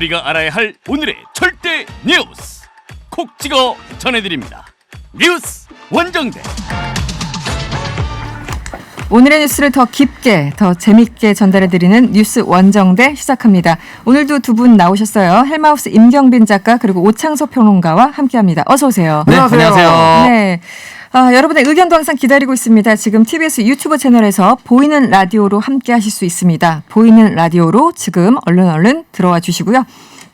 우리가 알아야 할 오늘의 절대 뉴스 콕 찍어 전해드립니다. 뉴스 원정대. 오늘의 뉴스를 더 깊게, 더 재밌게 전달해드리는 뉴스 원정대 시작합니다. 오늘도 두 분 나오셨어요. 헬마우스 임경빈 작가 그리고 오창석 평론가와 함께합니다. 어서 오세요. 네, 안녕하세요. 네. 여러분의 의견도 항상 기다리고 있습니다. 지금 TBS 유튜브 채널에서 보이는 라디오로 함께 하실 수 있습니다. 보이는 라디오로 지금 얼른 들어와 주시고요.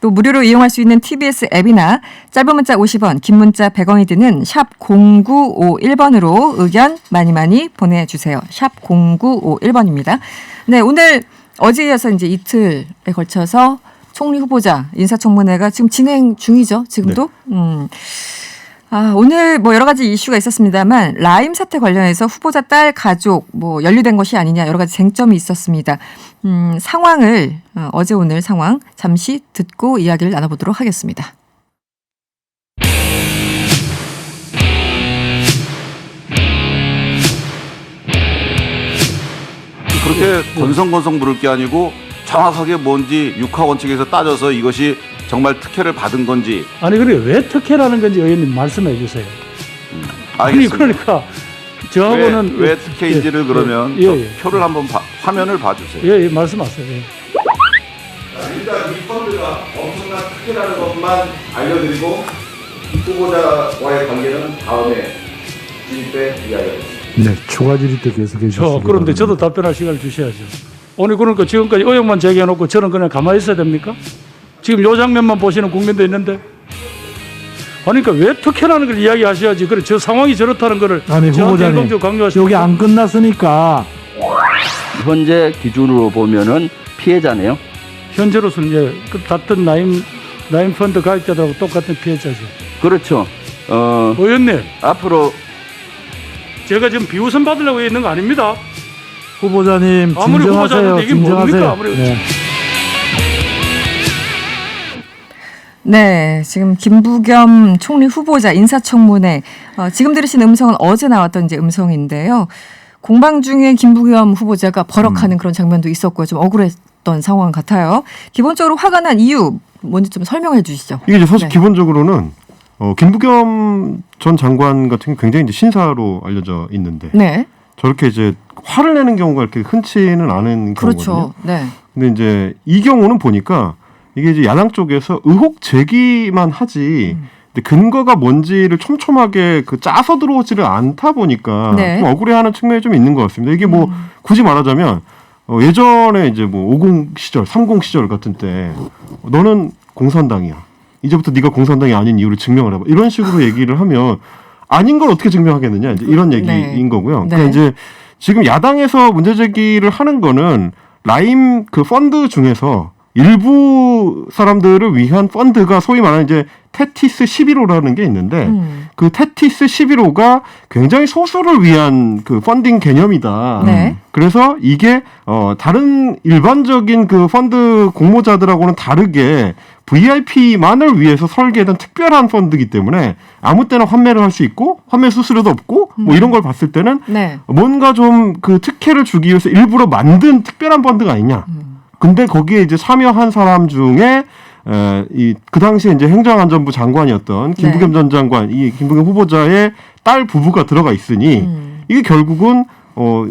또 무료로 이용할 수 있는 TBS 앱이나 짧은 문자 50원, 긴 문자 100원이 드는 샵 0951번으로 의견 많이 보내주세요. 샵 0951번입니다. 네, 오늘 어제에 이어서 이제 이틀에 걸쳐서 총리 후보자 인사청문회가 지금 진행 중이죠. 지금도. 네. 오늘 뭐 여러 가지 이슈가 있었습니다만 라임 사태 관련해서 후보자 딸 가족 뭐 연루된 것이 아니냐 여러 가지 쟁점이 있었습니다. 상황을 어제 오늘 상황 잠시 듣고 이야기를 나눠보도록 하겠습니다. 그렇게 건성건성 부를 게 아니고 정확하게 뭔지 육하 원칙에서 따져서 이것이 정말 특혜를 받은 건지. 아니 그래 왜 특혜라는 건지 의원님 말씀해 주세요. 아니 그러니까 저하고는 왜 특혜인지를 그러면 표를 한번 화면을 봐주세요. 예, 말씀하세요. 예. 일단 이 펀드가 엄청난 특혜라는 것만 알려드리고 후보자와의 관계는 다음에 진입에 이야기하겠습니다. 네, 추가 질의 때 계속해 주시기 그런데 저도 답변할 시간을 주셔야죠. 오늘 그러니까 지금까지 의혹만 제기해놓고 저는 그냥 가만히 있어야 됩니까? 지금 요 장면만 보시는 국민도 있는데, 그러니까 왜 특혜라는 걸 이야기하셔야지. 그래 저 상황이 저렇다는 거를 아니 후보자님 여기 안 끝났으니까 현재 기준으로 보면은 피해자네요. 현재로서는 이제 그 같은 라임 펀드 가입자들하고 똑같은 피해자죠. 그렇죠. 의원님 앞으로 제가 지금 비웃음 받으려고 있는 거 아닙니다. 후보자님 아무리 진정하세요. 후보자인데 이게 뭡니까? 아무리 네, 지금 김부겸 총리 후보자 인사청문회 지금 들으신 음성은 어제 나왔던 이제 음성인데요. 공방 중에 김부겸 후보자가 버럭하는 그런 장면도 있었고요. 좀 억울했던 상황 같아요. 기본적으로 화가 난 이유 뭔지 좀 설명해 주시죠. 이게 이제 사실 네. 기본적으로는 김부겸 전 장관 같은 게 굉장히 이제 신사로 알려져 있는데 네. 저렇게 이제 화를 내는 경우가 이렇게 흔치는 않은 그렇죠. 경우거든요. 네. 근데 이제 이 경우는 보니까 이게 이제 야당 쪽에서 의혹 제기만 하지 근데 근거가 뭔지를 촘촘하게 짜서 들어오지를 않다 보니까 네. 좀 억울해하는 측면이 좀 있는 것 같습니다. 이게 뭐 굳이 말하자면 예전에 이제 뭐 50 시절, 30 시절 같은 때 너는 공산당이야. 이제부터 네가 공산당이 아닌 이유를 증명을 해봐. 이런 식으로 얘기를 하면 아닌 걸 어떻게 증명하겠느냐. 이제 이런 얘기인 네. 거고요. 네. 그러니까 이제 지금 야당에서 문제 제기를 하는 거는 라임 그 펀드 중에서 일부 사람들을 위한 펀드가 소위 말하는 이제 테티스 11호라는 게 있는데 그 테티스 11호가 굉장히 소수를 위한 그 펀딩 개념이다. 네. 그래서 이게 다른 일반적인 그 펀드 공모자들하고는 다르게 VIP만을 위해서 설계된 특별한 펀드이기 때문에 아무 때나 환매를 할 수 있고 환매 수수료도 없고 뭐 이런 걸 봤을 때는 네. 뭔가 좀 그 특혜를 주기 위해서 일부러 만든 특별한 펀드가 아니냐. 근데 거기에 이제 참여한 사람 중에 그 당시에 이제 행정안전부 장관이었던 김부겸 전 장관, 이 김부겸 후보자의 딸 부부가 들어가 있으니 이게 결국은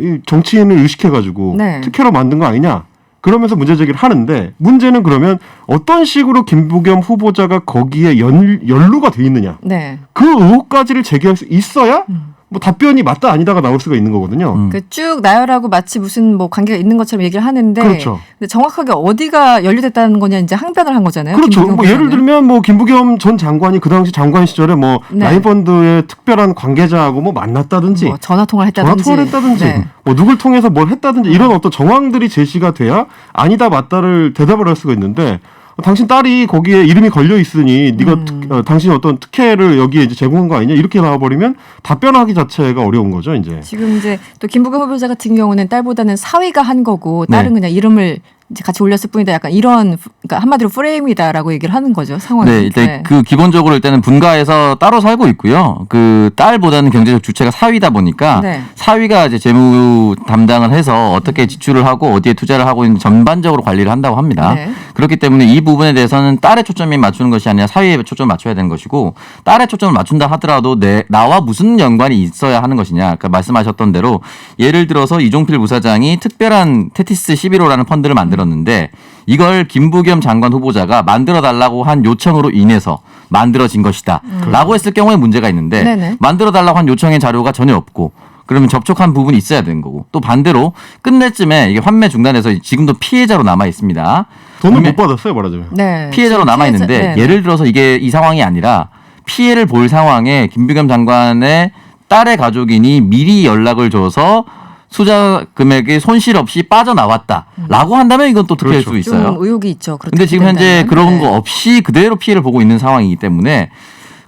이 정치인을 의식해가지고 네. 특혜로 만든 거 아니냐. 그러면서 문제 제기를 하는데 문제는 그러면 어떤 식으로 김부겸 후보자가 거기에 연루가 돼 있느냐. 네. 그 의혹까지를 제기할 수 있어야 뭐 답변이 맞다 아니다가 나올 수가 있는 거거든요. 쭉 나열하고 마치 무슨 뭐 관계가 있는 것처럼 얘기를 하는데 그렇죠. 근데 정확하게 어디가 연루됐다는 거냐 이제 항변을 한 거잖아요. 그렇죠. 김부겸 뭐 예를 후보자는. 들면 뭐 김부겸 전 장관이 그 당시 장관 시절에 뭐 네. 라임펀드의 특별한 관계자하고 뭐 만났다든지 뭐 전화 통화를 했다든지. 전화 통화를 했다든지 네. 뭐 누굴 통해서 뭘 했다든지 이런 어떤 정황들이 제시가 돼야 아니다 맞다를 대답을 할 수가 있는데 당신 딸이 거기에 이름이 걸려 있으니 네가 당신이 어떤 특혜를 여기에 이제 제공한 거 아니냐 이렇게 나와버리면 답변하기 자체가 어려운 거죠 이제. 지금 이제 또 김부겸 후보자 같은 경우는 딸보다는 사위가 한 거고 딸은 네. 그냥 이름을 이제 같이 올렸을 뿐이다. 약간 이런 그러니까 한마디로 프레임이다라고 얘기를 하는 거죠. 상황이. 네, 일단 그 기본적으로 일단은 분가해서 따로 살고 있고요. 그 딸보다는 경제적 주체가 사위다 보니까 네. 사위가 이제 재무 담당을 해서 어떻게 지출을 하고 어디에 투자를 하고 있는 전반적으로 관리를 한다고 합니다. 네. 그렇기 때문에 이 부분에 대해서는 딸의 초점이 맞추는 것이 아니라 사위에 초점을 맞춰야 되는 것이고 딸의 초점을 맞춘다 하더라도 나와 무슨 연관이 있어야 하는 것이냐. 그러니까 말씀하셨던 대로 예를 들어서 이종필 부사장이 특별한 테티스 11호라는 펀드를 만들었는데 이걸 김부겸 장관 후보자가 만들어달라고 한 요청으로 인해서 만들어진 것이다. 라고 했을 경우에 문제가 있는데 네네. 만들어달라고 한 요청의 자료가 전혀 없고 그러면 접촉한 부분이 있어야 되는 거고 또 반대로 끝낼 쯤에 이게 환매 중단해서 지금도 피해자로 남아 있습니다. 돈을 못 받았어요, 말하자면. 네. 피해자로 남아 있는데 네네. 예를 들어서 이게 이 상황이 아니라 피해를 볼 상황에 김부겸 장관의 딸의 가족인이 미리 연락을 줘서 투자 금액의 손실 없이 빠져나왔다라고 한다면 이건 또 특혜일 그렇죠. 수 있어요. 좀 의혹이 있죠. 근데 지금 현재 된다면. 그런 네. 거 없이 그대로 피해를 보고 있는 상황이기 때문에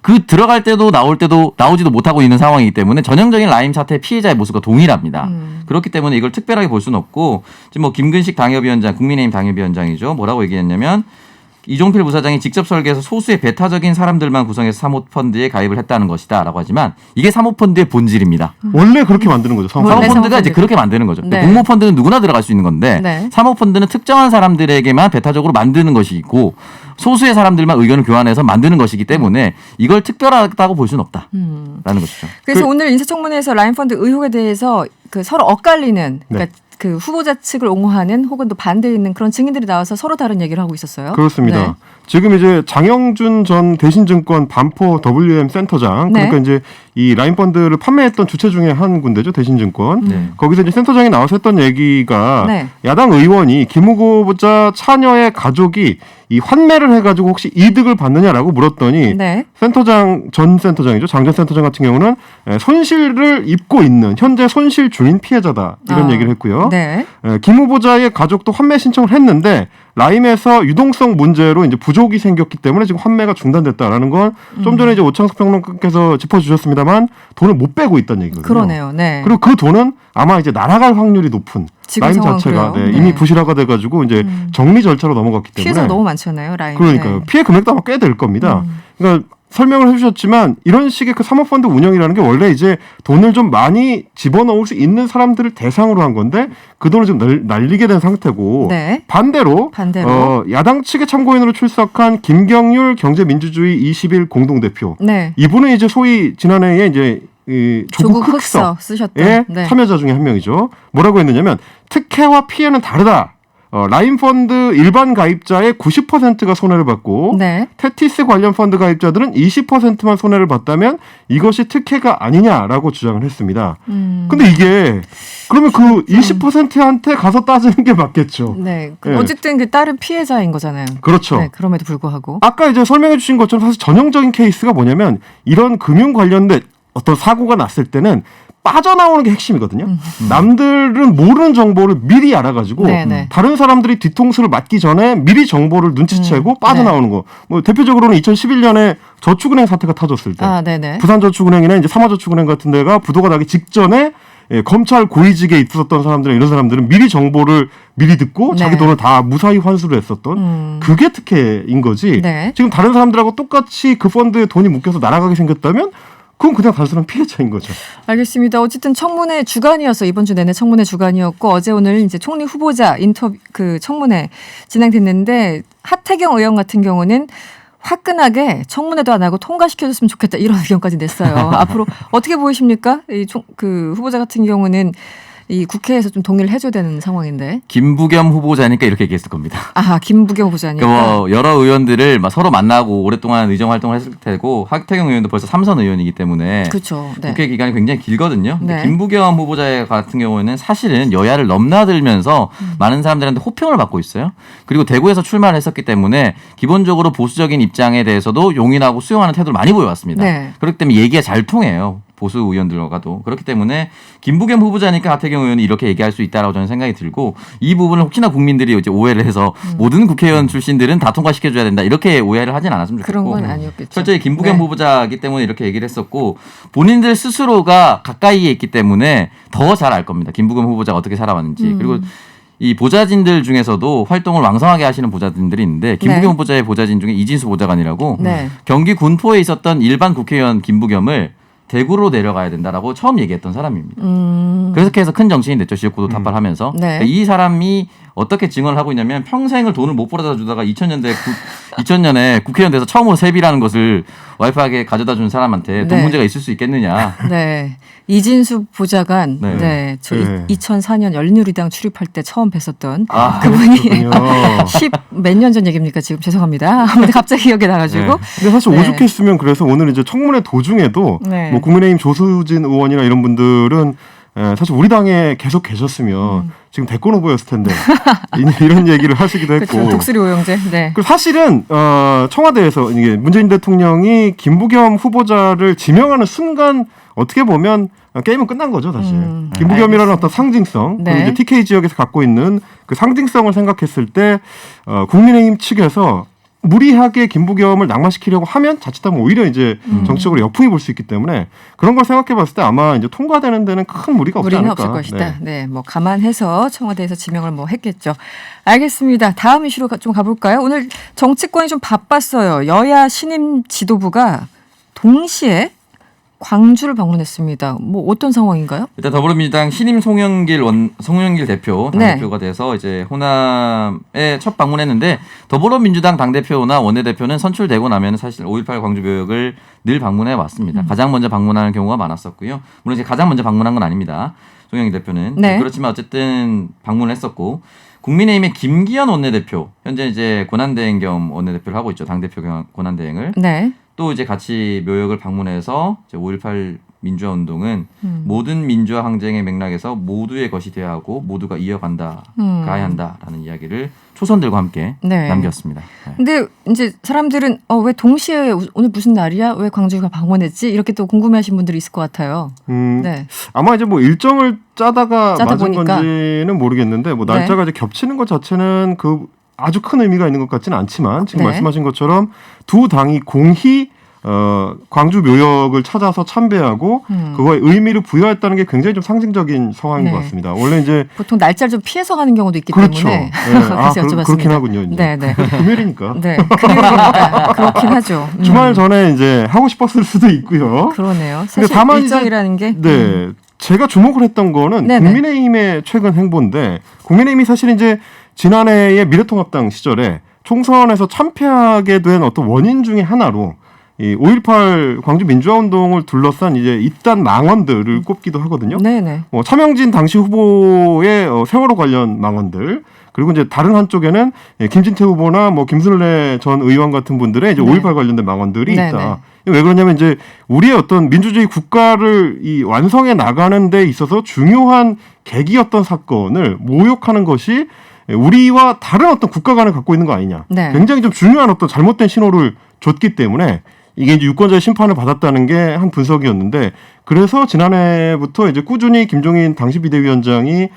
그 들어갈 때도 나올 때도 나오지도 못하고 있는 상황이기 때문에 전형적인 라임 사태 피해자의 모습과 동일합니다. 그렇기 때문에 이걸 특별하게 볼 수는 없고 지금 뭐 김근식 당협위원장, 국민의힘 당협위원장이죠. 뭐라고 얘기했냐면 이종필 부사장이 직접 설계해서 소수의 배타적인 사람들만 구성해서 사모펀드에 가입을 했다는 것이다라고 하지만 이게 사모펀드의 본질입니다. 원래 그렇게 만드는 거죠. 원래 사모펀드가 사모펀드. 이제 그렇게 만드는 거죠. 네. 공모펀드는 누구나 들어갈 수 있는 건데 네. 사모펀드는 특정한 사람들에게만 배타적으로 만드는 것이고 소수의 사람들만 의견을 교환해서 만드는 것이기 때문에 이걸 특별하다고 볼 수는 없다라는 것이죠. 그래서 오늘 인사청문회에서 라인펀드 의혹에 대해서 그 서로 엇갈리는 그러니까 그 후보자 측을 옹호하는 혹은 또 반대에 있는 그런 증인들이 나와서 서로 다른 얘기를 하고 있었어요. 그렇습니다. 네. 지금 이제 장영준 전 대신증권 반포 WM 센터장 네. 그러니까 이제 이 라인펀드를 판매했던 주체 중에 한 군데죠. 대신증권. 네. 거기서 이제 센터장이 나와서 했던 얘기가 네. 야당 의원이 김 후보자 차녀의 가족이 이 환매를 해가지고 혹시 이득을 받느냐라고 물었더니 네. 전 센터장이죠. 장 전 센터장 같은 경우는 손실을 입고 있는 현재 손실 중인 피해자다 이런 얘기를 했고요. 네. 김 후보자의 가족도 환매 신청을 했는데 라임에서 유동성 문제로 이제 부족이 생겼기 때문에 지금 환매가 중단됐다라는 건 좀 전에 이제 오창석 평론가께서 짚어주셨습니다만 돈을 못 빼고 있다는 얘기거든요. 그러네요. 네. 그리고 그 돈은 아마 이제 날아갈 확률이 높은 지금 라임 상황은 자체가 그래요. 이미 네. 부실화가 돼가지고 이제 정리 절차로 넘어갔기 때문에 피해자가 너무 많잖아요. 라인. 그러니까요. 네. 피해 금액도 아마 꽤 될 겁니다. 그러니까 설명을 해주셨지만 이런 식의 그 사모펀드 운영이라는 게 원래 이제 돈을 좀 많이 집어넣을 수 있는 사람들을 대상으로 한 건데 그 돈을 좀 날리게 된 상태고 네. 반대로 야당 측의 참고인으로 출석한 김경률 경제민주주의 20일 공동대표 네. 이분은 이제 소위 지난해에 이제 이 조국 흑서에 쓰셨던 네. 참여자 중에 한 명이죠. 뭐라고 했느냐면 특혜와 피해는 다르다. 라인펀드 일반 가입자의 90%가 손해를 받고 네. 테티스 관련 펀드 가입자들은 20%만 손해를 봤다면 이것이 특혜가 아니냐라고 주장을 했습니다. 근데 이게 그러면 그 20%한테 가서 따지는 게 맞겠죠. 네. 네. 어쨌든 그 딸은 피해자인 거잖아요. 그렇죠. 네. 그럼에도 불구하고. 아까 이제 설명해 주신 것처럼 사실 전형적인 케이스가 뭐냐면 이런 금융 관련된 어떤 사고가 났을 때는 빠져나오는 게 핵심이거든요. 남들은 모르는 정보를 미리 알아가지고 네네. 다른 사람들이 뒤통수를 맞기 전에 미리 정보를 눈치채고 빠져나오는 거. 뭐 대표적으로는 2011년에 저축은행 사태가 터졌을 때 네네. 부산저축은행이나 이제 삼화저축은행 같은 데가 부도가 나기 직전에 검찰 고위직에 있었던 사람들은 이런 사람들은 미리 정보를 미리 듣고 네. 자기 돈을 다 무사히 환수를 했었던 그게 특혜인 거지. 네. 지금 다른 사람들하고 똑같이 그 펀드에 돈이 묶여서 날아가게 생겼다면 그건 그냥 단순한 피해자인 거죠. 알겠습니다. 어쨌든 청문회 주간이어서 이번 주 내내 청문회 주간이었고 어제 오늘 이제 총리 후보자 인터뷰 그 청문회 진행됐는데 하태경 의원 같은 경우는 화끈하게 청문회도 안 하고 통과시켜줬으면 좋겠다 이런 의견까지 냈어요. 앞으로 어떻게 보이십니까? 그 후보자 같은 경우는 이 국회에서 좀 동의를 해줘야 되는 상황인데. 김부겸 후보자니까 이렇게 얘기했을 겁니다. 아, 김부겸 후보자니까. 그러니까 뭐 여러 의원들을 막 서로 만나고 오랫동안 의정 활동을 했을 테고 하태경 의원도 벌써 3선 의원이기 때문에 그렇죠. 네. 국회 기간이 굉장히 길거든요. 근데 네. 김부겸 후보자 같은 경우에는 사실은 여야를 넘나들면서 많은 사람들한테 호평을 받고 있어요. 그리고 대구에서 출마를 했었기 때문에 기본적으로 보수적인 입장에 대해서도 용인하고 수용하는 태도를 많이 보여왔습니다. 네. 그렇기 때문에 얘기가 잘 통해요. 보수 의원들과도. 그렇기 때문에 김부겸 후보자니까 하태경 의원이 이렇게 얘기할 수 있다라고 저는 생각이 들고 이 부분을 혹시나 국민들이 이제 오해를 해서 모든 국회의원 출신들은 다 통과시켜줘야 된다 이렇게 오해를 하진 않았으면 좋겠고 그런 건 아니었겠죠. 철저히 김부겸 네. 후보자이기 때문에 이렇게 얘기를 했었고 본인들 스스로가 가까이에 있기 때문에 더 잘 알 겁니다. 김부겸 후보자가 어떻게 살아왔는지. 그리고 이 보좌진들 중에서도 활동을 왕성하게 하시는 보좌진들이 있는데 김부겸 네. 후보자의 보좌진 중에 이진수 보좌관이라고 네. 경기 군포에 있었던 일반 국회의원 김부겸을 대구로 내려가야 된다라고 처음 얘기했던 사람입니다. 그렇게 해서 큰 정신이 됐죠. 지역구도 탑발하면서. 네. 이 사람이 어떻게 증언을 하고 있냐면 평생을 돈을 못 벌어다 주다가 2000년에 국회의원 돼서 처음으로 세비라는 것을 와이프에게 가져다 준 사람한테 돈 네. 문제가 있을 수 있겠느냐. 네. 이진수 보좌관, 네. 네, 저 네. 2004년 열린우리당 출입할 때 처음 뵀었던 아, 그분이 그렇군요. 10 몇 년 전 얘기입니까? 지금 죄송합니다. 아무튼 갑자기 기억이 나가지고. 네. 근데 사실 네. 오죽했으면 그래서 오늘 이제 청문회 도중에도 네. 뭐 국민의힘 조수진 의원이나 이런 분들은 사실 우리 당에 계속 계셨으면 지금 대권 후보였을 텐데 이런 얘기를 하시기도 했고. 그렇죠. 독수리 오영재. 네. 그 사실은 청와대에서 이게 문재인 대통령이 김부겸 후보자를 지명하는 순간 어떻게 보면 게임은 끝난 거죠, 사실. 김부겸이라는 어떤 상징성, 네. 그리고 이제 TK 지역에서 갖고 있는 그 상징성을 생각했을 때 국민의힘 측에서 무리하게 김부겸을 낙마시키려고 하면 자칫하면 오히려 이제 정치적으로 역풍이 불 수 있기 때문에 그런 걸 생각해봤을 때 아마 이제 통과되는 데는 큰 무리가 없지 무리는 않을까. 없을 것이다. 네. 뭐 감안해서 청와대에서 지명을 뭐 했겠죠. 알겠습니다. 다음 이슈로 좀 가볼까요? 오늘 정치권이 좀 바빴어요. 여야 신임 지도부가 동시에 광주를 방문했습니다. 뭐 어떤 상황인가요? 일단 더불어민주당 신임 송영길 대표 네. 당대표가 돼서 이제 호남에 첫 방문했는데 더불어민주당 당대표나 원내대표는 선출되고 나면 사실 5.18 광주 묘역을 늘 방문해 왔습니다. 가장 먼저 방문하는 경우가 많았었고요. 물론 이제 가장 먼저 방문한 건 아닙니다. 송영길 대표는. 네. 그렇지만 어쨌든 방문을 했었고 국민의힘의 김기현 원내대표 현재 이제 권한대행 겸 원내대표를 하고 있죠. 당대표 권한대행을. 네. 또 이제 같이 묘역을 방문해서 5.18 민주화 운동은 모든 민주화 항쟁의 맥락에서 모두의 것이 되어야 하고 모두가 이어간다, 가야 한다라는 이야기를 초선들과 함께 네. 남겼습니다. 네. 근데 이제 사람들은 왜 동시에 오늘 무슨 날이야? 왜 광주가 방문했지? 이렇게 또 궁금해하신 분들이 있을 것 같아요. 네. 아마 이제 뭐 일정을 짜다 짜다 맞은 보니까. 건지는 모르겠는데 뭐 날짜가 이제 겹치는 것 자체는 그 아주 큰 의미가 있는 것 같지는 않지만 지금 네. 말씀하신 것처럼 두 당이 공히 광주 묘역을 찾아서 참배하고 그거에 의미를 부여했다는 게 굉장히 좀 상징적인 상황인 네. 것 같습니다. 원래 이제 보통 날짜를 좀 피해서 가는 경우도 있기 그렇죠. 때문에 네. 그래서 여쭤봤습니다. 그렇긴 하군요. 이제. 네, 네. 금요일이니까. 네. 금요일이니까 그렇긴 하죠. 주말 전에 이제 하고 싶었을 수도 있고요. 그러네요. 근데 사실 다만 일정이라는 게 네. 제가 주목을 했던 거는 네네. 국민의힘의 최근 행보인데 국민의힘이 사실 이제 지난해의 미래통합당 시절에 총선에서 참패하게 된 어떤 원인 중에 하나로 이 5.18 광주 민주화운동을 둘러싼 이제 입단 망언들을 꼽기도 하거든요. 네네. 차명진 당시 후보의 세월호 관련 망언들 그리고 이제 다른 한쪽에는 김진태 후보나 뭐 김순례 전 의원 같은 분들의 이제 네. 5.18 관련된 망언들이 네네. 있다. 왜 그러냐면 이제 우리의 어떤 민주주의 국가를 이 완성해 나가는 데 있어서 중요한 계기였던 사건을 모욕하는 것이 우리와 다른 어떤 국가 간을 갖고 있는 거 아니냐. 네. 굉장히 좀 중요한 어떤 잘못된 신호를 줬기 때문에 이게 이제 유권자의 심판을 받았다는 게 한 분석이었는데 그래서 지난해부터 이제 꾸준히 김종인 당시 비대위원장이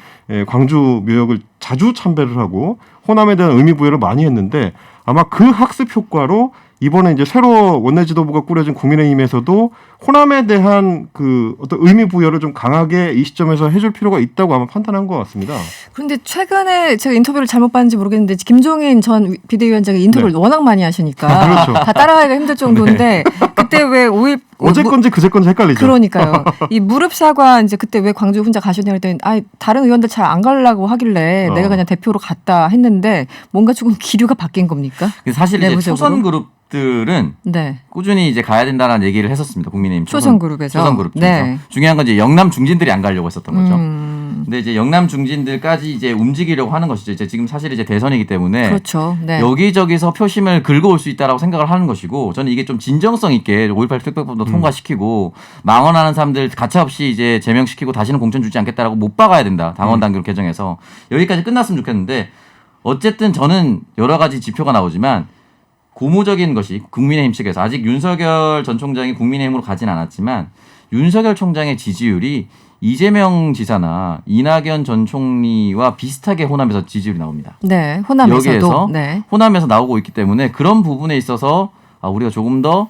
광주 묘역을 자주 참배를 하고 호남에 대한 의미 부여를 많이 했는데 아마 그 학습 효과로 이번에 이제 새로 원내 지도부가 꾸려진 국민의힘에서도 호남에 대한 그 어떤 의미 부여를 좀 강하게 이 시점에서 해줄 필요가 있다고 아마 판단한 것 같습니다. 그런데 최근에 제가 인터뷰를 잘못 봤는지 모르겠는데 김종인 전 비대위원장이 인터뷰를 네. 워낙 많이 하시니까 그렇죠. 다 따라가기가 힘들 정도인데 그때 왜 5.1 어제 건지 그제 건지 헷갈리죠. 그러니까요. 이 무릎 사과 이제 그때 왜 광주 혼자 가셨냐 그랬더니 다른 의원들 잘 안 가려고 하길래 내가 그냥 대표로 갔다 했는데 뭔가 조금 기류가 바뀐 겁니까? 사실 이제 내부적으로? 초선 그룹들은 네. 꾸준히 이제 가야 된다는 얘기를 했었습니다. 국민의힘 초선 그룹에서. 초선 그룹 중에서 네. 중요한 건 이제 영남 중진들이 안 가려고 했었던 거죠. 근데 이제 영남 중진들까지 이제 움직이려고 하는 것이죠. 이제 지금 사실 이제 대선이기 때문에 그렇죠. 네. 여기저기서 표심을 긁어올 수 있다라고 생각을 하는 것이고 저는 이게 좀 진정성 있게 5.18 특별법도 통과시키고 망언하는 사람들 가차없이 이제 제명시키고 다시는 공천 주지 않겠다라고 못 박아야 된다. 당원 당규를 개정해서 여기까지 끝났으면 좋겠는데 어쨌든 저는 여러 가지 지표가 나오지만 고무적인 것이 국민의힘 측에서 아직 윤석열 전 총장이 국민의힘으로 가진 않았지만 윤석열 총장의 지지율이 이재명 지사나 이낙연 전 총리와 비슷하게 호남에서 지지율이 나옵니다. 네. 호남에서도. 여기에서 네. 호남에서 나오고 있기 때문에 그런 부분에 있어서 우리가 조금 더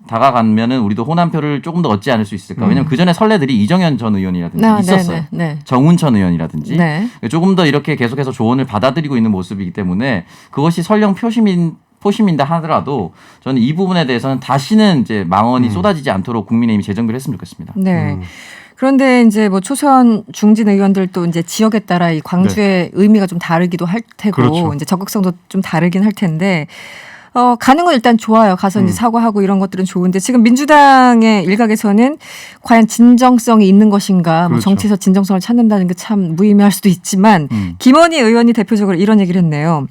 다가가면은 우리도 호남표를 조금 더 얻지 않을 수 있을까? 왜냐면 그 전에 선례들이 이정현 전 의원이라든지 있었어요. 네. 정운천 의원이라든지 네. 조금 더 이렇게 계속해서 조언을 받아들이고 있는 모습이기 때문에 그것이 설령 포심인다 하더라도 저는 이 부분에 대해서는 다시는 이제 망언이 쏟아지지 않도록 국민의힘이 재정비를 했으면 좋겠습니다. 네. 그런데 이제 뭐 초선 중진 의원들도 이제 지역에 따라 이 광주의 의미가 좀 다르기도 할 테고 그렇죠. 이제 적극성도 좀 다르긴 할 텐데 가는 건 일단 좋아요. 가서 이제 사과하고 이런 것들은 좋은데 지금 민주당의 일각에서는 과연 진정성이 있는 것인가, 뭐 그렇죠. 정치에서 진정성을 찾는다는 게 참 무의미할 수도 있지만 김원희 의원이 대표적으로 이런 얘기를 했네요.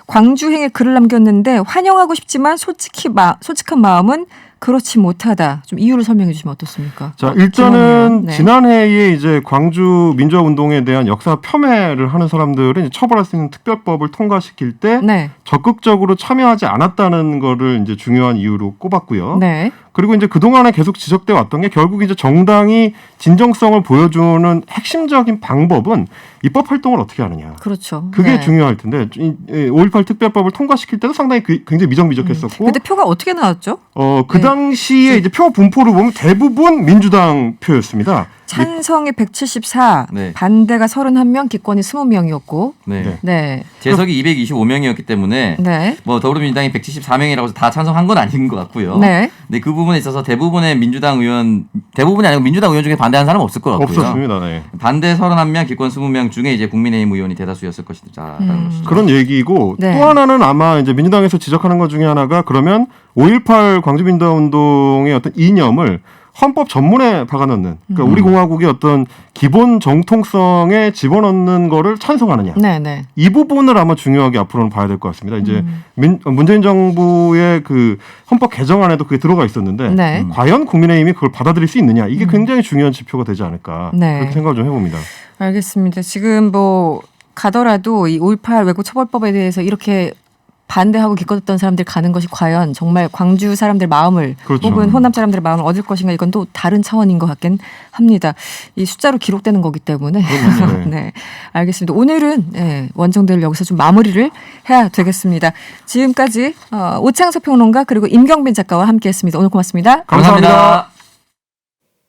광주행에 글을 남겼는데 환영하고 싶지만 솔직한 마음은 그렇지 못하다. 좀 이유를 설명해 주시면 어떻습니까? 자, 일단은 네. 지난해에 이제 광주 민주화 운동에 대한 역사 폄훼를 하는 사람들은 이제 처벌할 수 있는 특별법을 통과시킬 때 네. 적극적으로 참여하지 않았다는 거를 이제 중요한 이유로 꼽았고요. 네. 그리고 이제 그동안에 계속 지적돼 왔던 게 결국 이제 정당이 진정성을 보여주는 핵심적인 방법은 입법 활동을 어떻게 하느냐. 그렇죠. 그게 네. 중요할 텐데 5.18 특별법을 통과시킬 때도 상당히 굉장히 미적미적했었고 근데 표가 어떻게 나왔죠? 그 당시에 이제 표 분포를 보면 대부분 민주당 표였습니다. 찬성이 174, 네. 반대가 31명, 기권이 20명이었고. 네. 네. 재석이 225명이었기 때문에 네. 뭐 더불어민주당이 174명이라고 해서 다 찬성한 건 아닌 것 같고요. 네. 근데 그 부분에 있어서 대부분이 아니고 민주당 의원 중에 반대하는 사람은 없을 것 같고요. 없었습니다. 네. 반대 31명, 기권 20명 중에 이제 국민의힘 의원이 대다수였을 것이다라는 것이죠. 그런 얘기이고 네. 또 하나는 아마 이제 민주당에서 지적하는 것 중에 하나가 그러면 5.18 광주민주화 운동의 어떤 이념을 헌법 전문에 박아넣는 그러니까 우리 공화국의 어떤 기본 정통성에 집어넣는 거를 찬성하느냐. 네, 네. 이 부분을 아마 중요하게 앞으로는 봐야 될 것 같습니다. 이제 문재인 정부의 그 헌법 개정안에도 그게 들어가 있었는데 네. 과연 국민의힘이 그걸 받아들일 수 있느냐 이게 굉장히 중요한 지표가 되지 않을까 네. 그렇게 생각을 좀 해봅니다. 알겠습니다. 지금 뭐 가더라도 이 5.18 왜곡 처벌법에 대해서 이렇게 반대하고 기껏했던 사람들 가는 것이 과연 정말 광주 사람들 마음을 그렇죠. 혹은 호남 사람들의 마음을 얻을 것인가 이건 또 다른 차원인 것 같긴 합니다. 이 숫자로 기록되는 거기 때문에. 네. 네, 알겠습니다. 오늘은 원정대를 여기서 좀 마무리를 해야 되겠습니다. 지금까지 오창석 평론가 그리고 임경빈 작가와 함께했습니다. 오늘 고맙습니다. 감사합니다.